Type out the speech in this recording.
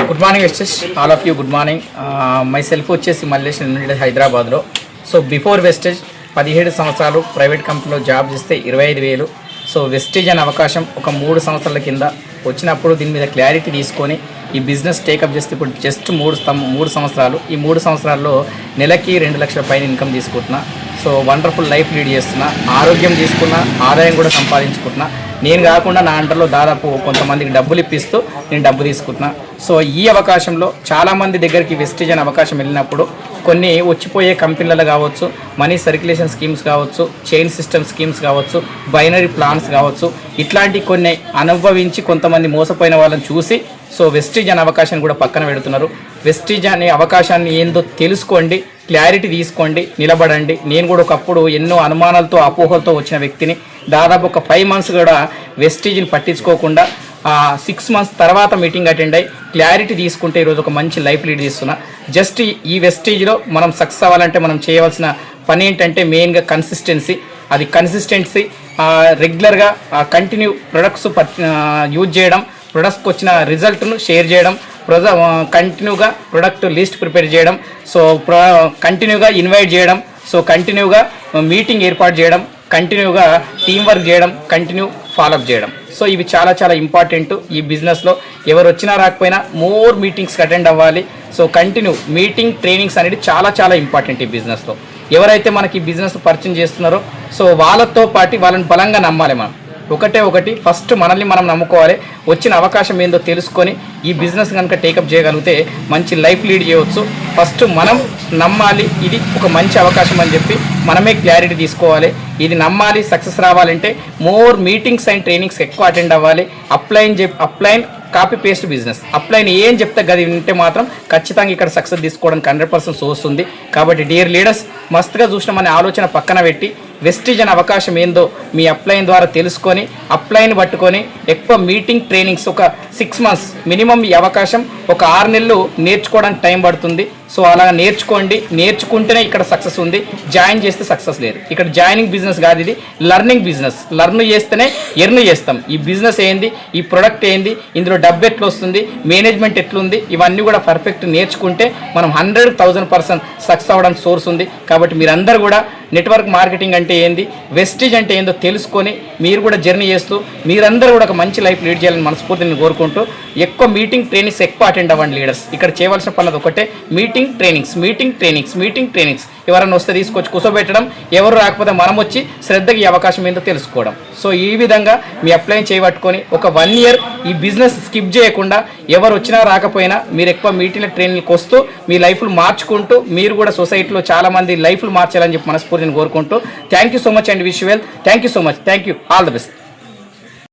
Good morning వెస్టేజ్ all of you good morning. మై సెల్ఫ్ వచ్చేసి మల్లేష్ హైదరాబాద్లో. సో బిఫోర్ వెస్టేజ్ 17 సంవత్సరాలు ప్రైవేట్ కంపెనీలో జాబ్ చేస్తే 25,000. సో వెస్టేజ్ అనే అవకాశం ఒక 3 సంవత్సరాల కింద వచ్చినప్పుడు దీని మీద క్లారిటీ తీసుకొని ఈ బిజినెస్ టేకప్ చేస్తే ఇప్పుడు జస్ట్ 3 సంవత్సరాలు. ఈ 3 సంవత్సరాల్లో నెలకి 2 లక్షల పైన ఇన్కమ్ తీసుకుంటున్నా. సో వండర్ఫుల్ లైఫ్ లీడ్ చేస్తున్నా, ఆరోగ్యం తీసుకున్నా, ఆదాయం కూడా సంపాదించుకుంటున్నా. నేను కాకుండా నా అంటర్లో దాదాపు కొంతమందికి డబ్బులు ఇప్పిస్తూ నేను డబ్బు తీసుకుంటున్నా. సో ఈ అవకాశంలో చాలామంది దగ్గరికి వెస్టేజ్ అనే అవకాశం వెళ్ళినప్పుడు కొన్ని వచ్చిపోయే కంపెనీలలో కావచ్చు, మనీ సర్క్యులేషన్ స్కీమ్స్ కావచ్చు, చైన్ సిస్టమ్ స్కీమ్స్ కావచ్చు, బైనరీ ప్లాన్స్ కావచ్చు, ఇట్లాంటి కొన్ని అనుభవించి కొంతమంది మోసపోయిన వాళ్ళని చూసి సో వెస్టేజ్ అనే అవకాశాన్ని కూడా పక్కన పెడుతున్నారు. వెస్టేజ్ అనే అవకాశాన్ని ఏందో తెలుసుకోండి, క్లారిటీ తీసుకోండి, నిలబడండి. నేను కూడా ఒకప్పుడు ఎన్నో అనుమానాలతో అపోహలతో వచ్చిన వ్యక్తిని. దాదాపు ఒక 5 మంత్స్ కూడా వెస్టేజ్ని పట్టించుకోకుండా 6 మంత్స్ తర్వాత మీటింగ్ అటెండ్ అయ్యి క్లారిటీ తీసుకుంటే ఈరోజు ఒక మంచి లైఫ్ లీడ్ చేస్తున్నా. జస్ట్ ఈ వెస్టేజ్లో మనం సక్సెస్ అవ్వాలంటే మనం చేయవలసిన పని ఏంటంటే మెయిన్గా కన్సిస్టెన్సీ. అది కన్సిస్టెన్సీ రెగ్యులర్గా కంటిన్యూ ప్రొడక్ట్స్ యూజ్ చేయడం, ప్రొడక్ట్స్కి వచ్చిన రిజల్ట్ను షేర్ చేయడం, కంటిన్యూగా ప్రొడక్ట్ లిస్ట్ ప్రిపేర్ చేయడం, సో కంటిన్యూగా ఇన్వైట్ చేయడం, సో కంటిన్యూగా మీటింగ్ ఏర్పాటు చేయడం, కంటిన్యూగా టీం వర్క్ చేయడం, కంటిన్యూ ఫాలోఅప్ చేయడం. సో ఇవి చాలా చాలా ఇంపార్టెంట్ ఈ బిజినెస్లో. ఎవరు వచ్చినా రాకపోయినా మోర్ మీటింగ్స్కి అటెండ్ అవ్వాలి. సో కంటిన్యూ మీటింగ్ ట్రైనింగ్స్ అనేది చాలా చాలా ఇంపార్టెంట్ ఈ బిజినెస్లో. ఎవరైతే మనకి ఈ బిజినెస్ పరిచయం చేస్తున్నారో సో వాళ్ళతో పాటు వాళ్ళని బలంగా నమ్మాలి. మనం ఒకటి ఫస్ట్ మనల్ని మనం నమ్ముకోవాలి. వచ్చిన అవకాశం ఏందో తెలుసుకొని ఈ బిజినెస్ కనుక టేకప్ చేయగలిగితే మంచి లైఫ్ లీడ్ చేయవచ్చు. ఫస్ట్ మనం నమ్మాలి, ఇది ఒక మంచి అవకాశం అని చెప్పి మనమే క్లారిటీ తీసుకోవాలి. ఇది నమ్మాలి. సక్సెస్ రావాలంటే మోర్ మీటింగ్స్ అండ్ ట్రైనింగ్స్ ఎక్కువ అటెండ్ అవ్వాలి. Upline copy paste business. Upline ఏం చెప్తే గది వింటే మాత్రం ఖచ్చితంగా ఇక్కడ సక్సెస్ తీసుకోవడానికి 100% సోర్స్ ఉంది. కాబట్టి డియర్ లీడర్స్, మస్తుగా చూసినామనే ఆలోచన పక్కన పెట్టి వెస్టేజ్ అనే అవకాశం ఏందో మీ అప్లైన్ ద్వారా తెలుసుకొని అప్లైన్ పట్టుకొని ఎక్కువ మీటింగ్ ట్రైనింగ్స్ ఒక 6 మంత్స్ మినిమం ఈ అవకాశం ఒక 6 నెలలు నేర్చుకోవడానికి టైం పడుతుంది. సో అలా నేర్చుకోండి. నేర్చుకుంటేనే ఇక్కడ సక్సెస్ ఉంది. జాయిన్ చేస్తే సక్సెస్ లేదు. ఇక్కడ జాయినింగ్ బిజినెస్ కాదు, ఇది లర్నింగ్ బిజినెస్. లర్న్ చేస్తేనే ఎర్న్ చేస్తాం. ఈ బిజినెస్ ఏంది, ఈ ప్రొడక్ట్ ఏంది, ఇందులో డబ్బు ఎట్లా వస్తుంది, మేనేజ్మెంట్ ఎట్లుంది, ఇవన్నీ కూడా పర్ఫెక్ట్ నేర్చుకుంటే మనం 100,000% సక్సెస్ అవ్వడానికి సోర్స్ ఉంది. కాబట్టి మీరందరూ కూడా నెట్వర్క్ మార్కెటింగ్ అంటే ఏంది, వెస్టేజ్ అంటే ఏందో తెలుసుకొని మీరు కూడా జర్నీ చేస్తూ మీరందరూ కూడా ఒక మంచి లైఫ్ లీడ్ చేయాలని మనస్ఫూర్తిని నేను కోరుకుంటూ ఎక్కువ మీటింగ్ ట్రైనింగ్స్ ఎక్కువ అటెండ్ అవ్వండి లీడర్స్. ఇక్కడ చేయవలసిన పనులు ఒకటే, మీటింగ్ ట్రైనింగ్స్. ఎవరైనా వస్తే తీసుకొచ్చి కూర్చోబెట్టడం, ఎవరు రాకపోతే మనం వచ్చి శ్రద్ధగా ఈ అవకాశం ఏందో తెలుసుకోవడం. సో ఈ విధంగా మీ అప్లై చేయబట్టుకొని ఒక 1 ఇయర్ ఈ బిజినెస్ స్కిప్ చేయకుండా ఎవరు వచ్చినా రాకపోయినా మీరు ఎక్కువ మీటింగ్ ట్రైనింగ్కి వస్తూ మీ లైఫ్లు మార్చుకుంటూ మీరు కూడా సొసైటీలో చాలామంది లైఫ్లు మార్చాలని చెప్పి మనస్ఫూర్తిని కోరుకుంటూ thank you so much and wish you well. Thank you so much. Thank you. All the best.